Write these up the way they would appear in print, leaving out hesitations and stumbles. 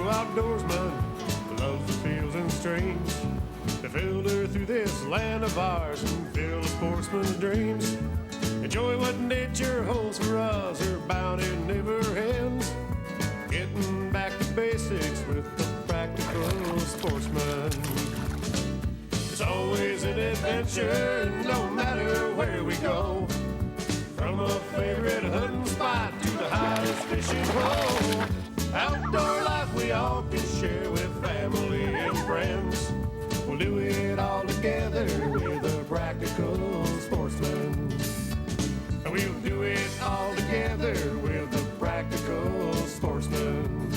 outdoorsman who loves the fields and streams. They filter through this land of ours and fill the sportsman's dreams. Enjoy what nature holds for us, her bounty never ends. Getting back to basics with the practical sportsman. It's always an adventure, no matter where we go. From a favorite hunting spot to the hottest fishing hole. Outdoor life we all can share with family and friends. We'll do it all together with a practical sportsman. We'll do it all together with a practical sportsman.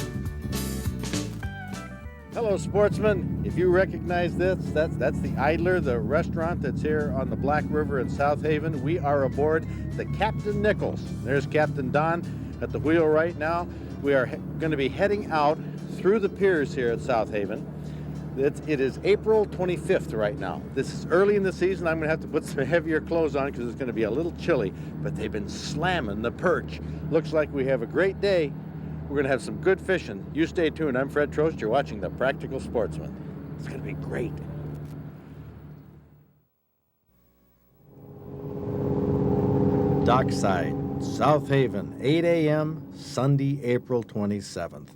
Hello, sportsmen. If you recognize this, that's the Idler, the restaurant that's here on the Black River in South Haven. We are aboard the Captain Nichols. There's Captain Don at the wheel right now. We are going to be heading out through the piers here at South Haven. It is April 25th right now. This is early in the season. I'm going to have to put some heavier clothes on because it's going to be a little chilly, but they've been slamming the perch. Looks like we have a great day. We're going to have some good fishing. You stay tuned. I'm Fred Trost. You're watching The Practical Sportsman. It's going to be great. Dockside, South Haven, 8 a.m., Sunday, April 27th.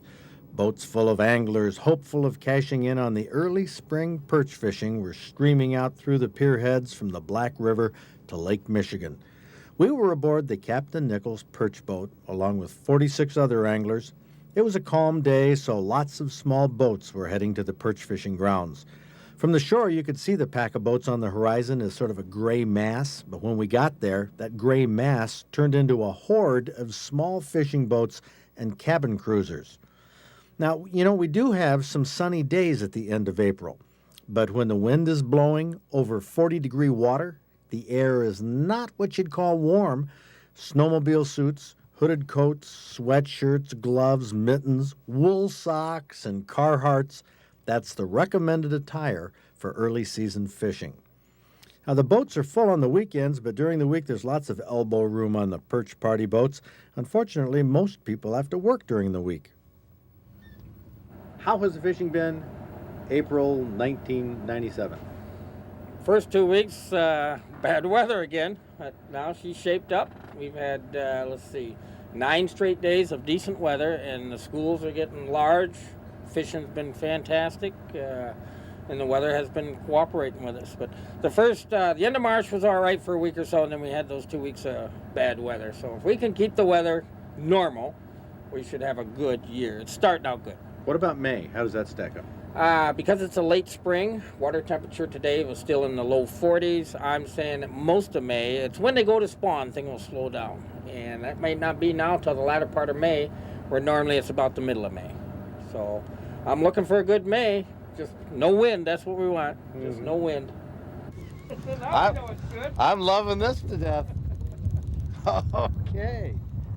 Boats full of anglers hopeful of cashing in on the early spring perch fishing were streaming out through the pier heads from the Black River to Lake Michigan. We were aboard the Captain Nichols perch boat along with 46 other anglers. It was a calm day, so lots of small boats were heading to the perch fishing grounds. From the shore, you could see the pack of boats on the horizon as sort of a gray mass, but when we got there, that gray mass turned into a horde of small fishing boats and cabin cruisers. Now, you know, we do have some sunny days at the end of April, but when the wind is blowing over 40-degree water, the air is not what you'd call warm. Snowmobile suits, hooded coats, sweatshirts, gloves, mittens, wool socks, and Carhartts, that's the recommended attire for early season fishing. Now, the boats are full on the weekends, but during the week there's lots of elbow room on the perch party boats. Unfortunately, most people have to work during the week. How has the fishing been April 1997? First 2 weeks, bad weather again, but now she's shaped up. We've had, 9 straight days of decent weather, and the schools are getting large. Fishing's been fantastic, and the weather has been cooperating with us. But the end of March was all right for a week or so, and then we had those 2 weeks of bad weather. So if we can keep the weather normal, we should have a good year. It's starting out good. What about May? How does that stack up? Because it's a late spring, water temperature today was still in the low 40s. I'm saying that most of May, it's when they go to spawn, things will slow down. And that might not be now till the latter part of May, where normally it's about the middle of May. So I'm looking for a good May. Just no wind, that's what we want. Just no wind. I'm loving this to death. Okay.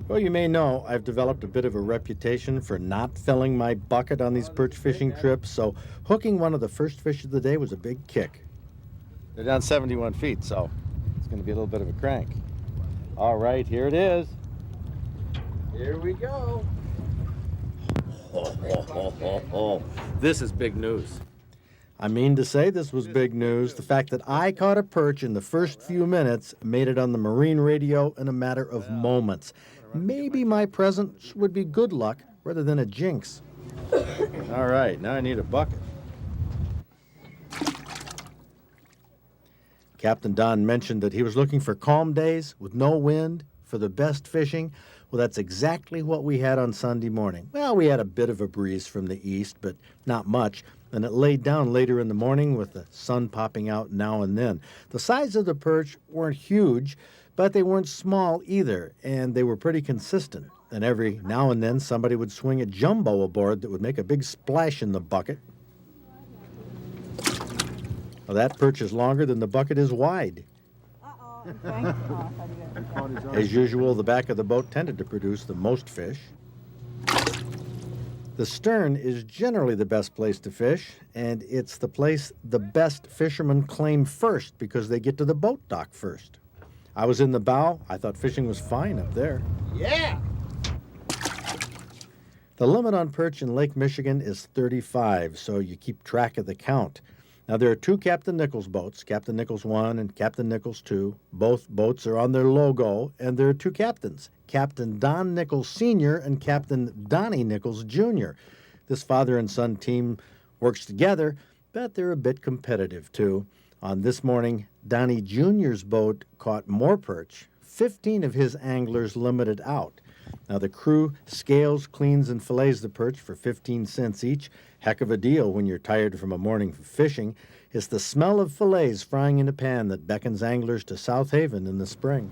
Well, you may know I've developed a bit of a reputation for not filling my bucket on these perch fishing trips, so hooking one of the first fish of the day was a big kick. They're down 71 feet, so it's going to be a little bit of a crank. All right, here it is. Here we go. This is big news. I mean to say this was big news. The fact that I caught a perch in the first few minutes made it on the marine radio in a matter of moments. Maybe my present would be good luck rather than a jinx. All right, now I need a bucket. Captain Don mentioned that he was looking for calm days with no wind for the best fishing. Well, that's exactly what we had on Sunday morning. Well, we had a bit of a breeze from the east, but not much, and it laid down later in the morning with the sun popping out now and then. The size of the perch weren't huge, but they weren't small either, and they were pretty consistent. And every now and then somebody would swing a jumbo aboard that would make a big splash in the bucket. Well, that perch is longer than the bucket is wide. As usual, the back of the boat tended to produce the most fish. The stern is generally the best place to fish, and it's the place the best fishermen claim first because they get to the boat dock first. I was in the bow. I thought fishing was fine up there. Yeah! The limit on perch in Lake Michigan is 35, so you keep track of the count. Now, there are two Captain Nichols boats, Captain Nichols 1 and Captain Nichols 2. Both boats are on their logo, and there are two captains, Captain Don Nichols Sr. and Captain Donnie Nichols Jr. This father and son team works together, but they're a bit competitive, too. On this morning, Donnie Jr.'s boat caught more perch. 15 of his anglers limited out. Now, the crew scales, cleans, and fillets the perch for 15 cents each. Heck of a deal when you're tired from a morning of fishing. It's the smell of fillets frying in a pan that beckons anglers to South Haven in the spring.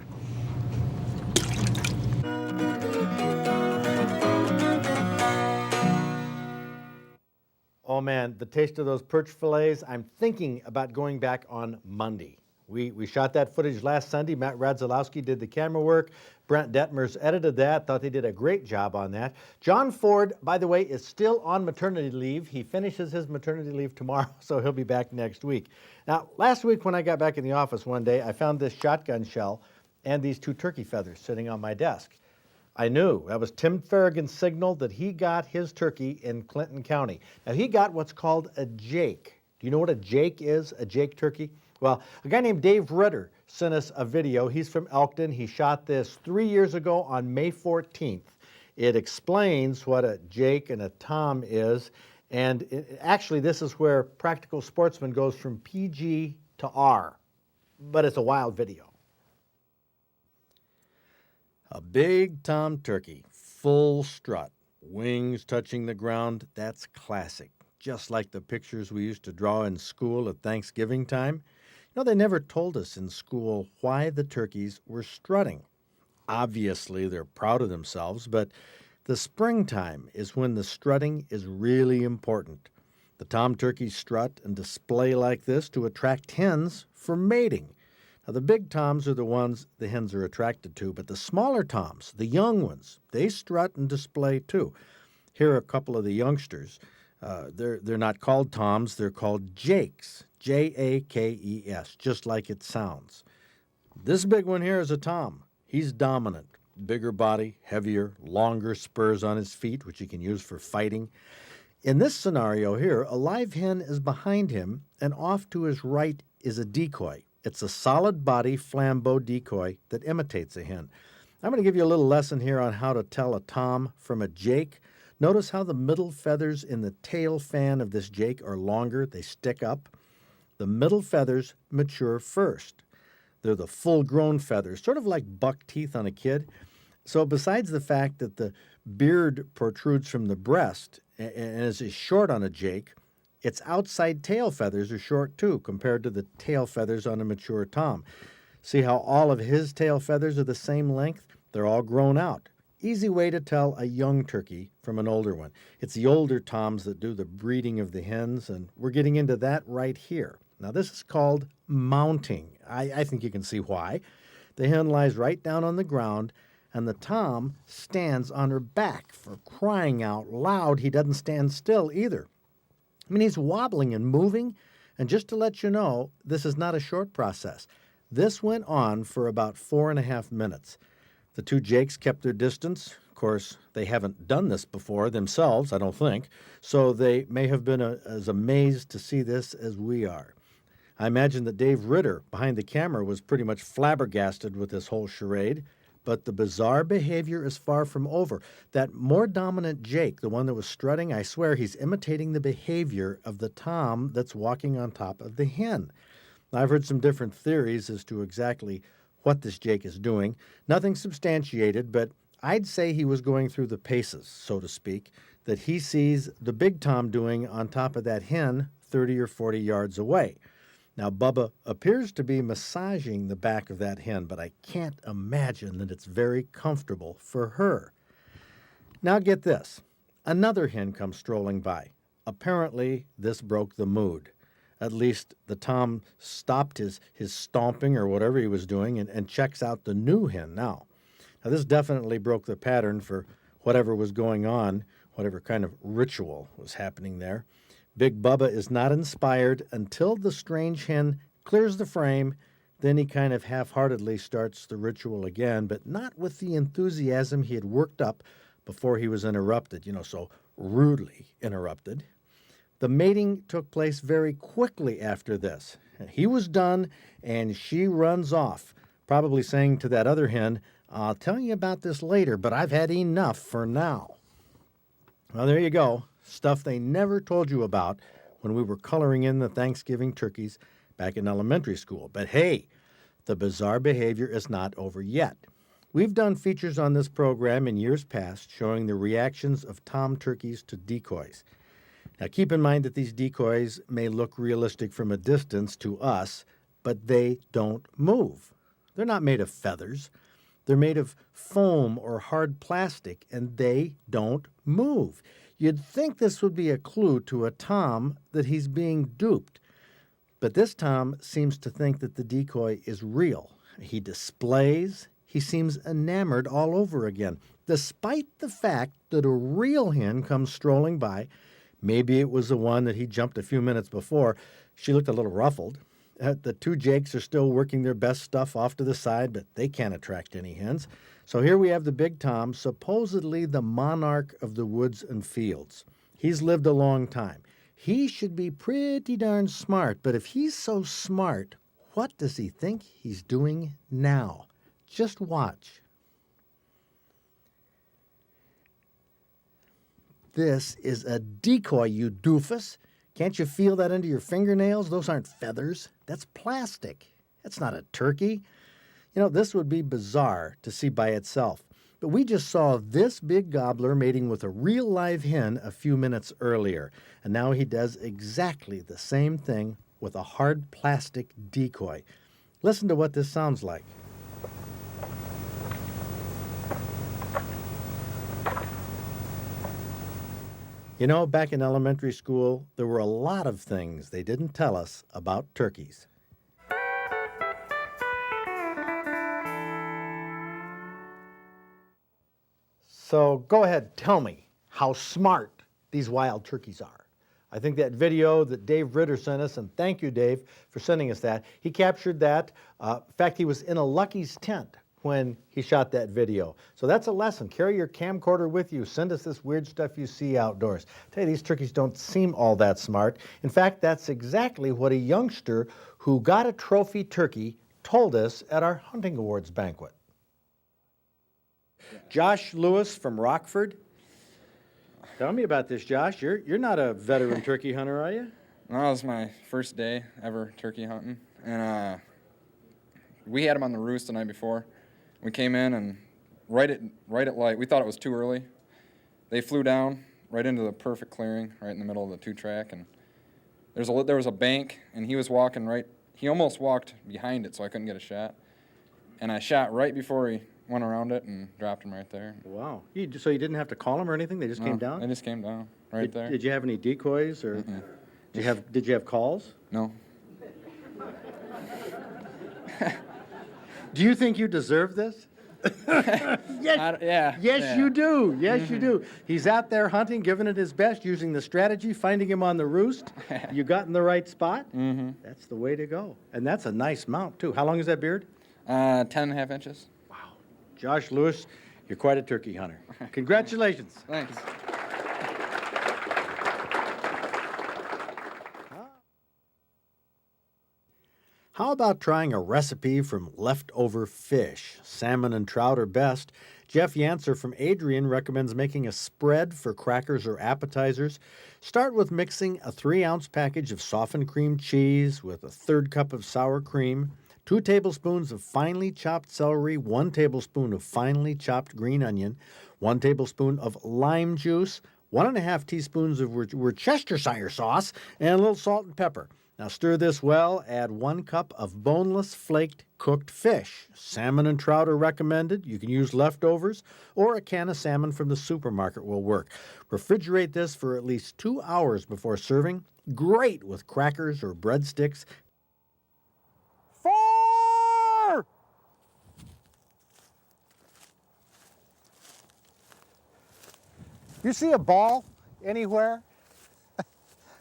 Oh man, the taste of those perch fillets, I'm thinking about going back on Monday. We shot that footage last Sunday. Matt Radzalowski did the camera work. Brent Detmers edited that. Thought they did a great job on that. John Ford, by the way, is still on maternity leave. He finishes his maternity leave tomorrow, so he'll be back next week. Now, last week when I got back in the office one day, I found this shotgun shell and these two turkey feathers sitting on my desk. I knew that was Tim Farragut's signal that he got his turkey in Clinton County. Now, he got what's called a jake. Do you know what a jake is, a jake turkey? Well, a guy named Dave Ritter sent us a video. He's from Elkton. He shot this 3 years ago on May 14th. It explains what a jake and a tom is. And actually, this is where Practical Sportsman goes from PG to R. But it's a wild video. A big tom turkey, full strut, wings touching the ground. That's classic. Just like the pictures we used to draw in school at Thanksgiving time. You know, they never told us in school why the turkeys were strutting. Obviously, they're proud of themselves, but the springtime is when the strutting is really important. The tom turkeys strut and display like this to attract hens for mating. Now, the big toms are the ones the hens are attracted to, but the smaller toms, the young ones, they strut and display too. Here are a couple of the youngsters. They're not called toms, they're called jakes. Jakes, just like it sounds. This big one here is a tom. He's dominant. Bigger body, heavier, longer spurs on his feet, which he can use for fighting. In this scenario here, a live hen is behind him, and off to his right is a decoy. It's a solid body flambeau decoy that imitates a hen. I'm going to give you a little lesson here on how to tell a tom from a jake. Notice how the middle feathers in the tail fan of this jake are longer. They stick up. The middle feathers mature first. They're the full-grown feathers, sort of like buck teeth on a kid. So besides the fact that the beard protrudes from the breast and is short on a jake, its outside tail feathers are short too compared to the tail feathers on a mature tom. See how all of his tail feathers are the same length? They're all grown out. Easy way to tell a young turkey from an older one. It's the older toms that do the breeding of the hens, and we're getting into that right here. Now, this is called mounting. I think you can see why. The hen lies right down on the ground, and the tom stands on her back. For crying out loud, he doesn't stand still either. I mean, he's wobbling and moving, and just to let you know, this is not a short process. This went on for about 4.5 minutes. The two jakes kept their distance. Of course, they haven't done this before themselves, I don't think, so they may have been as amazed to see this as we are. I imagine that Dave Ritter, behind the camera, was pretty much flabbergasted with this whole charade, but the bizarre behavior is far from over. That more dominant jake, the one that was strutting, I swear he's imitating the behavior of the tom that's walking on top of the hen. Now, I've heard some different theories as to exactly what this jake is doing. Nothing substantiated, but I'd say he was going through the paces, so to speak, that he sees the big tom doing on top of that hen 30 or 40 yards away. Now, Bubba appears to be massaging the back of that hen, but I can't imagine that it's very comfortable for her. Now get this. Another hen comes strolling by. Apparently, this broke the mood. At least the tom stopped his stomping or whatever he was doing and checks out the new hen now. Now, this definitely broke the pattern for whatever was going on, whatever kind of ritual was happening there. Big Bubba is not inspired until the strange hen clears the frame. Then he kind of half-heartedly starts the ritual again, but not with the enthusiasm he had worked up before he was interrupted, so rudely interrupted. The mating took place very quickly after this. He was done, and she runs off, probably saying to that other hen, "I'll tell you about this later, but I've had enough for now." Well, there you go. Stuff they never told you about when we were coloring in the Thanksgiving turkeys back in elementary school. But hey, the bizarre behavior is not over yet. We've done features on this program in years past showing the reactions of tom turkeys to decoys. Now, keep in mind that these decoys may look realistic from a distance to us, but they don't move. They're not made of feathers. They're made of foam or hard plastic, and they don't move. You'd think this would be a clue to a tom that he's being duped. But this tom seems to think that the decoy is real. He displays. He seems enamored all over again, despite the fact that a real hen comes strolling by. Maybe it was the one that he jumped a few minutes before. She looked a little ruffled. The two jakes are still working their best stuff off to the side, but they can't attract any hens. So here we have the big tom, supposedly the monarch of the woods and fields. He's lived a long time. He should be pretty darn smart, but if he's so smart, what does he think he's doing now? Just watch. This is a decoy, you doofus. Can't you feel that under your fingernails? Those aren't feathers. That's plastic. That's not a turkey. This would be bizarre to see by itself. But we just saw this big gobbler mating with a real live hen a few minutes earlier. And now he does exactly the same thing with a hard plastic decoy. Listen to what this sounds like. Back in elementary school, there were a lot of things they didn't tell us about turkeys. So go ahead, tell me how smart these wild turkeys are. I think that video that Dave Ritter sent us, and thank you, Dave, for sending us that. He captured that. In fact, he was in a Lucky's tent when he shot that video. So that's a lesson. Carry your camcorder with you. Send us this weird stuff you see outdoors. I tell you, these turkeys don't seem all that smart. In fact, that's exactly what a youngster who got a trophy turkey told us at our hunting awards banquet. Josh Lewis from Rockford. Tell me about this, Josh. You're not a veteran turkey hunter, are you? No, it was my first day ever turkey hunting, and we had them on the roost the night before. We came in and right at light. We thought it was too early. They flew down right into the perfect clearing, right in the middle of the 2-track, and there was a bank, and he was walking right. He almost walked behind it, so I couldn't get a shot. And I shot right before he went around it and dropped him right there. Wow. So you didn't have to call them or anything? They just came down? They just came down right there. Did you have any decoys or Mm-mm. Did you have calls? No. Do you think you deserve this? Yes, you do. Yes, you do. He's out there hunting, giving it his best, using the strategy, finding him on the roost. You got in the right spot. Mm-hmm. That's the way to go. And that's a nice mount, too. How long is that beard? 10.5 inches. Wow. Josh Lewis, you're quite a turkey hunter. Congratulations. Thanks. How about trying a recipe from leftover fish? Salmon and trout are best. Jeff Yancer from Adrian recommends making a spread for crackers or appetizers. Start with mixing a 3-ounce package of softened cream cheese with a 1/3 cup of sour cream, 2 tablespoons of finely chopped celery, 1 tablespoon of finely chopped green onion, 1 tablespoon of lime juice, 1.5 teaspoons of Worcestershire sauce, and a little salt and pepper. Now stir this well, add 1 cup of boneless flaked cooked fish. Salmon and trout are recommended. You can use leftovers, or a can of salmon from the supermarket will work. Refrigerate this for at least 2 hours before serving. Great with crackers or breadsticks. 4! You see a ball anywhere?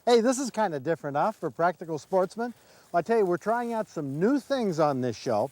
Hey, this is kind of different, huh, for Practical Sportsman? Well, I tell you, we're trying out some new things on this show.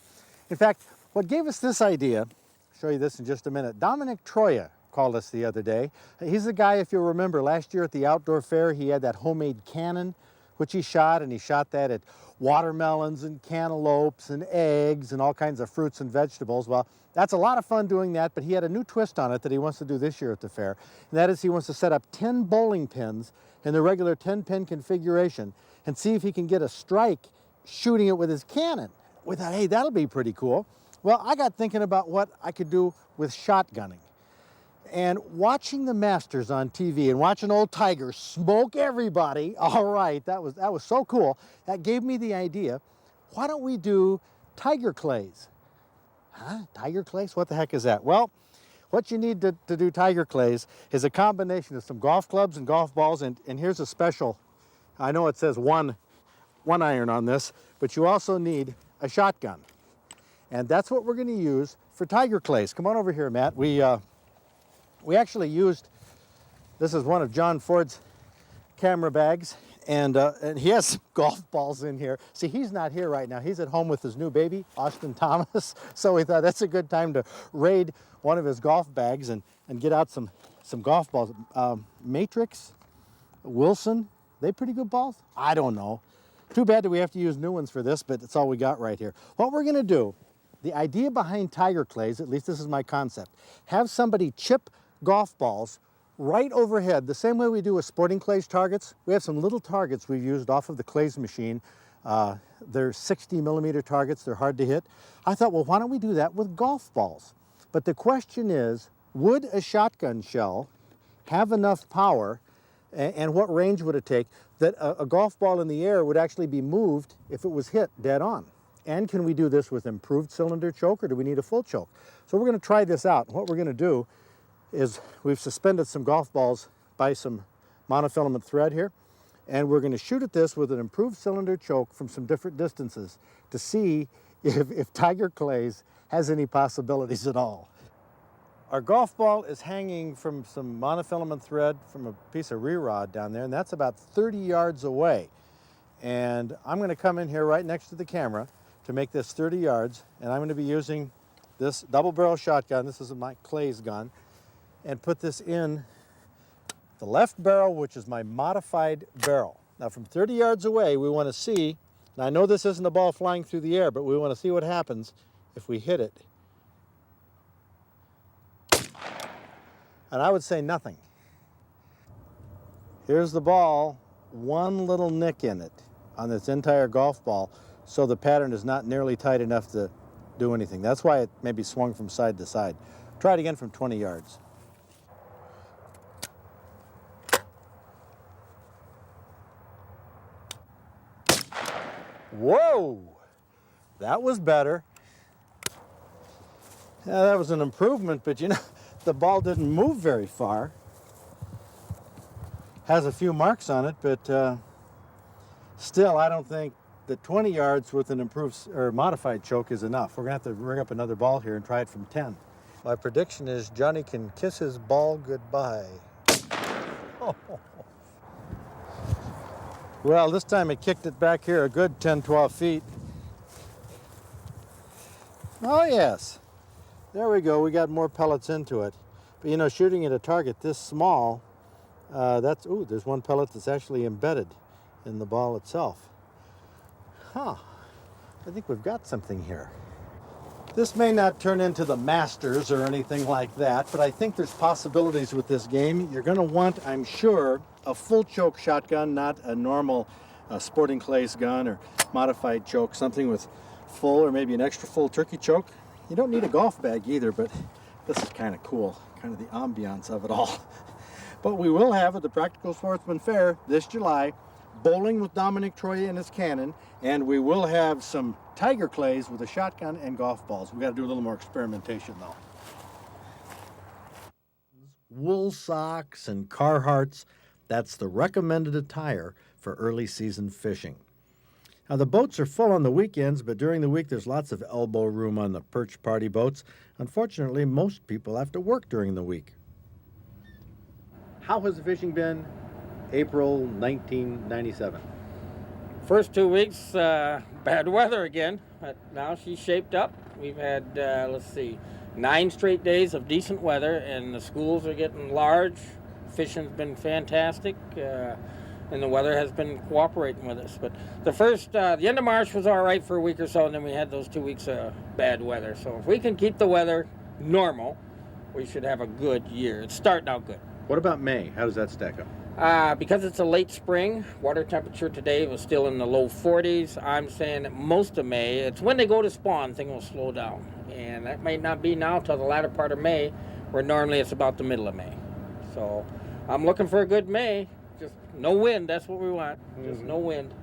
In fact, what gave us this idea, I'll show you this in just a minute, Dominic Troya called us the other day. He's the guy, if you'll remember, last year at the outdoor fair, he had that homemade Canon, which he shot, and he shot that at watermelons and cantaloupes and eggs and all kinds of fruits and vegetables. Well, that's a lot of fun doing that, but he had a new twist on it that he wants to do this year at the fair, and that is he wants to set up 10 bowling pins in the regular 10-pin configuration and see if he can get a strike shooting it with his Canon. We thought, hey, that'll be pretty cool. Well, I got thinking about what I could do with shotgunning. And watching the Masters on TV and watching old Tiger smoke everybody, all right, that was so cool. That gave me the idea, why don't we do tiger clays? Huh? Tiger clays? What the heck is that? Well, what you need to do tiger clays is a combination of some golf clubs and golf balls, and here's a special, I know it says one iron on this, but you also need a shotgun. And that's what we're going to use for tiger clays. Come on over here, Matt. We actually used, this is one of John Ford's camera bags, and he has some golf balls in here. See, he's not here right now. He's at home with his new baby, Austin Thomas. So we thought that's a good time to raid one of his golf bags and get out some golf balls. Matrix, Wilson, they pretty good balls? I don't know. Too bad that we have to use new ones for this, but it's all we got right here. What we're gonna do, the idea behind tiger clays, at least this is my concept, have somebody chip golf balls right overhead, the same way we do with sporting clays targets. We have some little targets we've used off of the clays machine. They're 60 millimeter targets, they're hard to hit. I thought, well, why don't we do that with golf balls? But the question is, would a shotgun shell have enough power, and what range would it take, that a golf ball in the air would actually be moved if it was hit dead on? And can we do this with improved cylinder choke, or do we need a full choke? So we're gonna try this out. What we're gonna do is we've suspended some golf balls by some monofilament thread here, and we're gonna shoot at this with an improved cylinder choke from some different distances to see if Tiger Clays has any possibilities at all. Our golf ball is hanging from some monofilament thread from a piece of re-rod down there, and that's about 30 yards away. And I'm gonna come in here right next to the camera to make this 30 yards, and I'm gonna be using this double barrel shotgun, this is my Clays gun, and put this in the left barrel, which is my modified barrel. Now from 30 yards away, we wanna see, and I know this isn't a ball flying through the air, but we wanna see what happens if we hit it. And I would say nothing. Here's the ball, one little nick in it on this entire golf ball, so the pattern is not nearly tight enough to do anything. That's why it maybe swung from side to side. Try it again from 20 yards. Whoa, that was better. Yeah, that was an improvement, but you know, the ball didn't move very far. Has a few marks on it, but still, I don't think the 20 yards with an improved or modified choke is enough. We're gonna have to ring up another ball here and try it from 10. My prediction is Johnny can kiss his ball goodbye. Oh. Well, this time it kicked it back here a good 10, 12 feet. Oh yes, there we go. We got more pellets into it. But you know, shooting at a target this small, there's one pellet that's actually embedded in the ball itself. Huh, I think we've got something here. This may not turn into the Masters or anything like that, but I think there's possibilities with this game. You're gonna want, I'm sure, a full choke shotgun, not a normal sporting clays gun or modified choke, something with full or maybe an extra full turkey choke. You don't need a golf bag either, but this is kind of cool, kind of the ambiance of it all. But we will have at the Practical Sportsman Fair this July, bowling with Dominic Troy and his Canon, and we will have some Tiger Clays with a shotgun and golf balls. We got to do a little more experimentation though. Wool socks and Carhartts, that's the recommended attire for early season fishing. Now the boats are full on the weekends, but during the week there's lots of elbow room on the Perch party boats. Unfortunately, most people have to work during the week. How has the fishing been April 1997? First 2 weeks, bad weather again, but now she's shaped up. We've had, 9 straight days of decent weather, and the schools are getting large. Fishing's been fantastic, and the weather has been cooperating with us. But the end of March was all right for a week or so, and then we had those 2 weeks of bad weather. So if we can keep the weather normal, we should have a good year. It's starting out good. What about May? How does that stack up? Because it's a late spring, water temperature today was still in the low 40s. I'm saying that most of May, it's when they go to spawn, things will slow down. And that might not be now till the latter part of May, where normally it's about the middle of May. So I'm looking for a good May. Just no wind, that's what we want. Just no wind.